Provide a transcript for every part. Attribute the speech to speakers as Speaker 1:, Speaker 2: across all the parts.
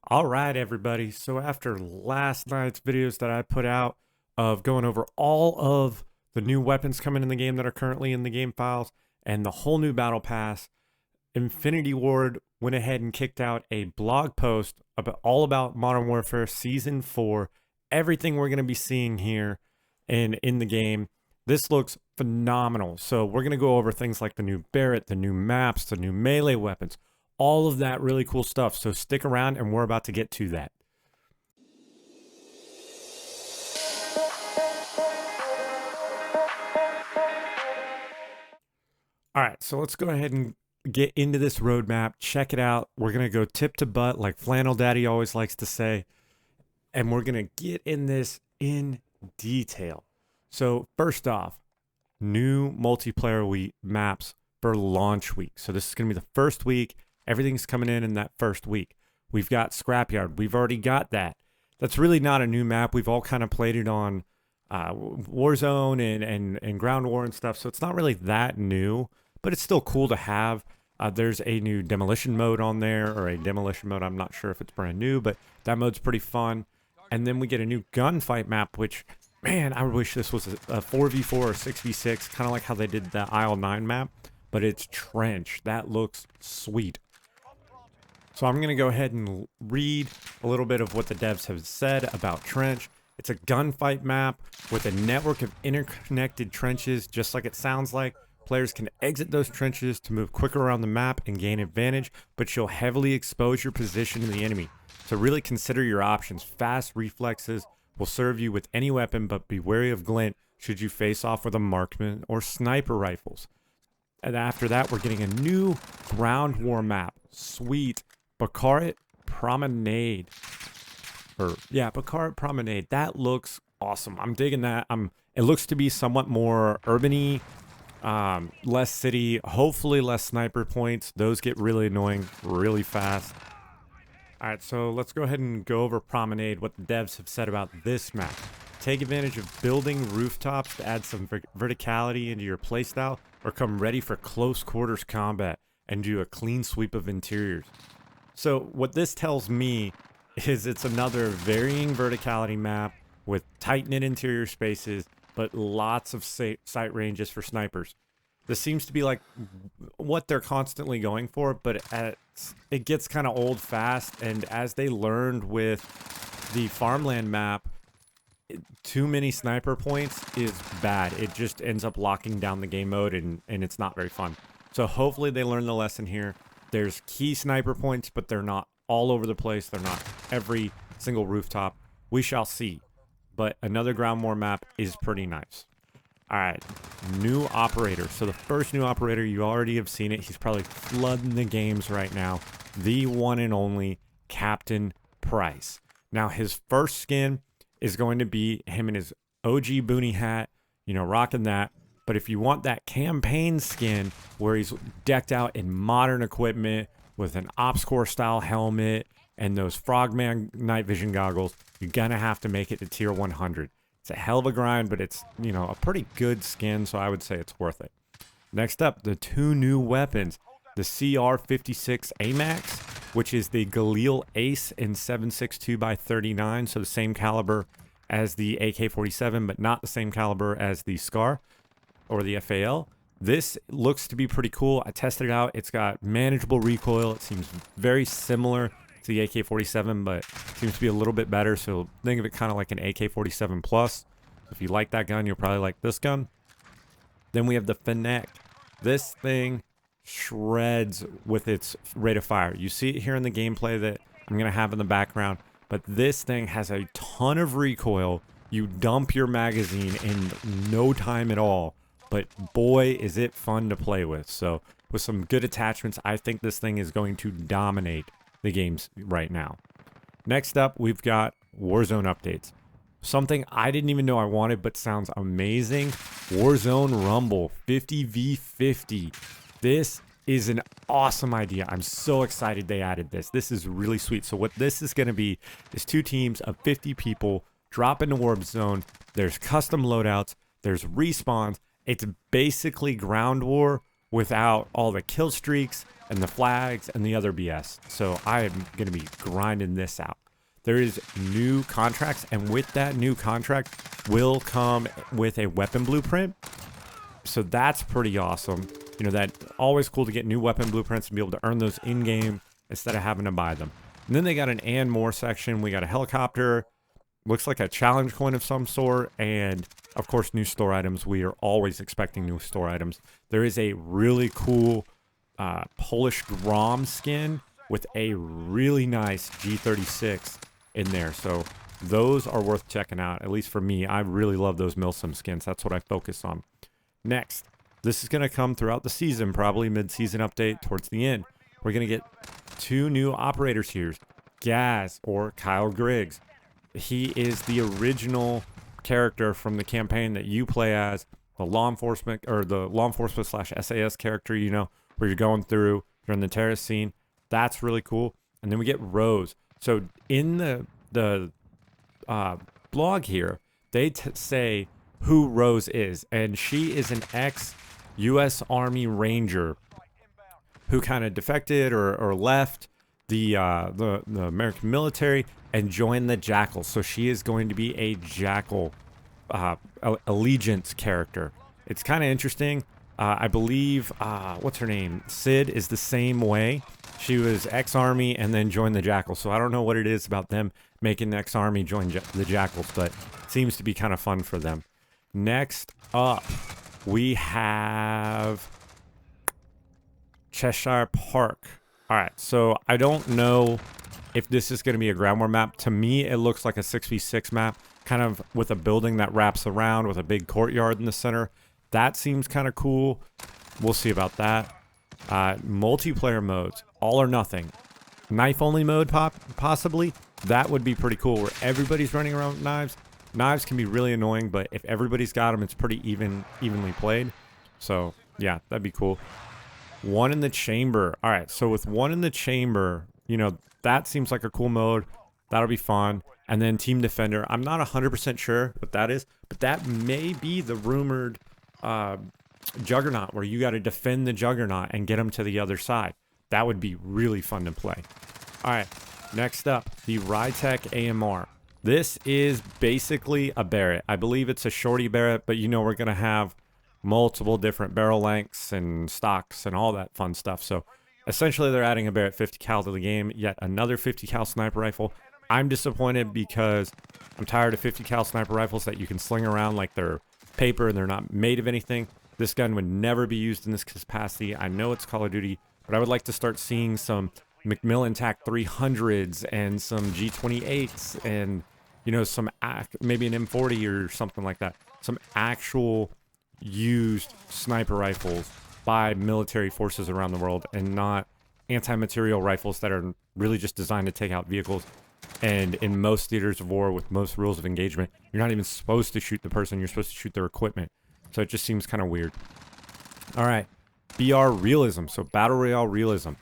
Speaker 1: All right, everybody. So after last night's videos that I put out of going over all of the new weapons coming in the game that are currently in the game files and the whole new battle pass, Infinity Ward went ahead and kicked out a blog post about all about Modern Warfare Season 4, everything we're going to be seeing here and in the game. This looks phenomenal. So we're going to go over things like the new Barrett, the new maps, the new melee weapons, all of that really cool stuff. So stick around and we're about to get to that. All right, so let's go ahead and get into this roadmap, check it out. We're going to go tip to butt like Flannel Daddy always likes to say, and we're going to get in this in detail. So first off, new multiplayer week maps for launch week. So this is going to be the first week. Everything's coming in that first week. We've got Scrapyard. We've already got that. That's really not a new map. We've all kind of played it on Warzone and Ground War and stuff. So it's not really that new, but it's still cool to have. There's a new demolition mode on there, or a demolition mode. I'm not sure if it's brand new, but that mode's pretty fun. And then we get a new gunfight map, which, man, I wish this was a 4v4 or 6v6, kind of like how they did the Isle 9 map, but it's trench. That looks sweet. So I'm going to go ahead and read a little bit of what the devs have said about Trench. It's a gunfight map with a network of interconnected trenches, just like it sounds like. Players can exit those trenches to move quicker around the map and gain advantage, but you'll heavily expose your position to the enemy. So really consider your options. Fast reflexes will serve you with any weapon, but be wary of glint should you face off with a marksman or sniper rifles. And after that, we're getting a new ground war map. Sweet. Barakett Promenade. Barakett Promenade. That looks awesome. I'm digging that. It looks to be somewhat more urban-y, less city, hopefully less sniper points. Those get really annoying really fast. All right, so let's go ahead and go over Promenade, what the devs have said about this map. Take advantage of building rooftops to add some verticality into your playstyle, or come ready for close quarters combat and do a clean sweep of interiors. So what this tells me is it's another varying verticality map with tight-knit interior spaces, but lots of sight ranges for snipers. This seems to be like what they're constantly going for, but it gets kind of old fast, and as they learned with the farmland map, too many sniper points is bad. It just ends up locking down the game mode, and it's not very fun. So hopefully they learn the lesson here. There's key sniper points, but they're not all over the place. They're not every single rooftop. We shall see. But another ground war map is pretty nice. All right, new operator. So the first new operator, you already have seen it. He's probably flooding the games right now. The one and only Captain Price. Now, his first skin is going to be him in his OG boonie hat, rocking that. But if you want that campaign skin where he's decked out in modern equipment with an Ops Core style helmet and those Frogman night vision goggles, you're going to have to make it to tier 100. It's a hell of a grind, but it's, a pretty good skin, so I would say it's worth it. Next up, the two new weapons. The CR-56 AMAX, which is the Galil Ace in 7.62x39, so the same caliber as the AK-47, but not the same caliber as the SCAR or the FAL. This looks to be pretty cool. I tested it out. It's got manageable recoil. It seems very similar to the AK-47, but seems to be a little bit better. So think of it kind of like an AK-47 plus. If you like that gun, you'll probably like this gun. Then we have the FENNEC. This thing shreds with its rate of fire. You see it here in the gameplay that I'm going to have in the background, but this thing has a ton of recoil. You dump your magazine in no time at all, but boy, is it fun to play with. So with some good attachments, I think this thing is going to dominate the games right now. Next up, we've got Warzone updates. Something I didn't even know I wanted, but sounds amazing. Warzone Rumble 50v50. This is an awesome idea. I'm so excited they added this. This is really sweet. So what this is going to be is two teams of 50 people drop into Warzone. There's custom loadouts. There's respawns. It's basically ground war without all the kill streaks and the flags and the other BS. So I am going to be grinding this out. There is new contracts, and with that new contract will come with a weapon blueprint. So that's pretty awesome. You know, that always cool to get new weapon blueprints and be able to earn those in-game instead of having to buy them. And then they got an and more section. We got a helicopter, looks like a challenge coin of some sort, and of course new store items. We are always expecting new store items. There is a really cool Polish Grom skin with a really nice G36 in there. So those are worth checking out, at least for me. I really love those Milsim skins. That's what I focus on. Next, this is going to come throughout the season, probably mid-season update towards the end. We're going to get 2 new operators here. GAZ, or Kyle Griggs. He is the original character from the campaign that you play as, the law enforcement, or the law enforcement / SAS character, you know, where you're going through, you're in the terrorist scene. That's really cool. And then we get ROZE. So in the blog here, they say who ROZE is, and she is an ex-U.S. Army Ranger who kind of defected or left the American military and joined the Jackal. So she is going to be a Jackal allegiance character. It's kind of interesting. I believe, what's her name? Sid is the same way. She was ex-Army and then joined the Jackal. So I don't know what it is about them making the ex-Army join the Jackals, but it seems to be kind of fun for them. Next up, we have Cheshire Park. All right, so I don't know if this is going to be a ground war map. To me, it looks like a 6v6 map, kind of with a building that wraps around with a big courtyard in the center. That seems kind of cool. We'll see about that. Multiplayer modes, all or nothing. Knife only mode possibly. That would be pretty cool, where everybody's running around with knives. Knives can be really annoying, but if everybody's got them, it's pretty evenly played. So yeah, that'd be cool. One in the chamber. All right, so with one in the chamber, you know, that seems like a cool mode. That'll be fun. And then Team Defender. I'm not 100% sure what that is, but that may be the rumored Juggernaut, where you got to defend the Juggernaut and get him to the other side. That would be really fun to play. All right, next up, the RYTEC AMR. This is basically a Barrett. I believe it's a shorty Barrett, but you know we're going to have multiple different barrel lengths and stocks and all that fun stuff. So essentially they're adding a Barrett 50 cal to the game, yet another 50 cal sniper rifle. I'm disappointed because I'm tired of 50 cal sniper rifles that you can sling around like they're paper and they're not made of anything. This gun would never be used in this capacity. I know it's Call of Duty, but I would like to start seeing some Macmillan TAC 300s and some G28s and, you know, some maybe an M40 or something like that. Some actual used sniper rifles by military forces around the world, and not anti-material rifles that are really just designed to take out vehicles. And in most theaters of war, with most rules of engagement, you're not even supposed to shoot the person, you're supposed to shoot their equipment. So it just seems kind of weird. All right, BR Realism, so Battle Royale Realism.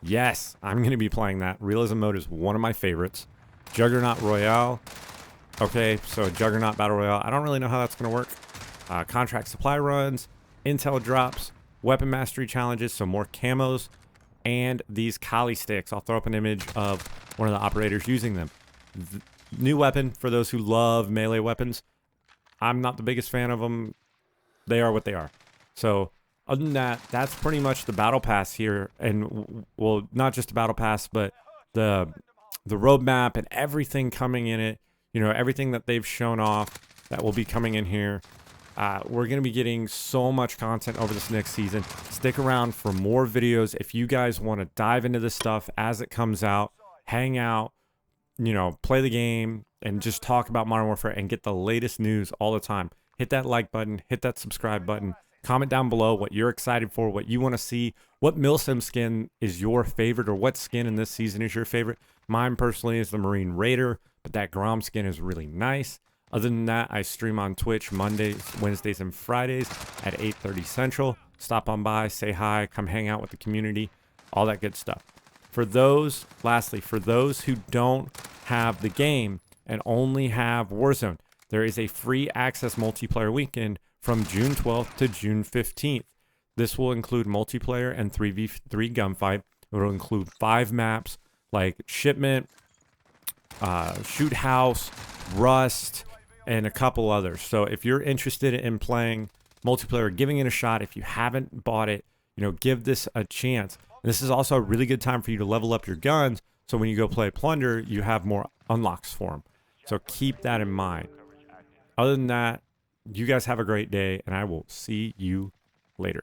Speaker 1: Yes, I'm going to be playing that. Realism mode is one of my favorites. Juggernaut Royale. Okay, so Juggernaut Battle Royale. I don't really know how that's going to work. Contract supply runs, intel drops, weapon mastery challenges, so more camos, and these Kali sticks. I'll throw up an image of one of the operators using them. New weapon for those who love melee weapons. I'm not the biggest fan of them. They are what they are. So other than that, that's pretty much the battle pass here. And well, not just the battle pass, but the roadmap and everything coming in it. You know, everything that they've shown off that will be coming in here. We're going to be getting so much content over this next season. Stick around for more videos. If you guys want to dive into this stuff as it comes out, hang out, you know, play the game, and just talk about Modern Warfare and get the latest news all the time. Hit that like button, hit that subscribe button, comment down below what you're excited for, what you want to see, what Milsim skin is your favorite, or what skin in this season is your favorite. Mine personally is the Marine Raider, but that Grom skin is really nice. Other than that, I stream on Twitch Mondays, Wednesdays, and Fridays at 8:30 Central. Stop on by, say hi, come hang out with the community, all that good stuff. For those, lastly, for those who don't have the game and only have Warzone, there is a free access multiplayer weekend from June 12th to June 15th. This will include multiplayer and 3v3 gunfight. It will include 5 maps like Shipment, Shoot House, Rust, and a couple others. So if you're interested in playing multiplayer, giving it a shot, if you haven't bought it, you know, give this a chance. And this is also a really good time for you to level up your guns, so when you go play Plunder, you have more unlocks for them. So keep that in mind. Other than that, you guys have a great day, and I will see you later.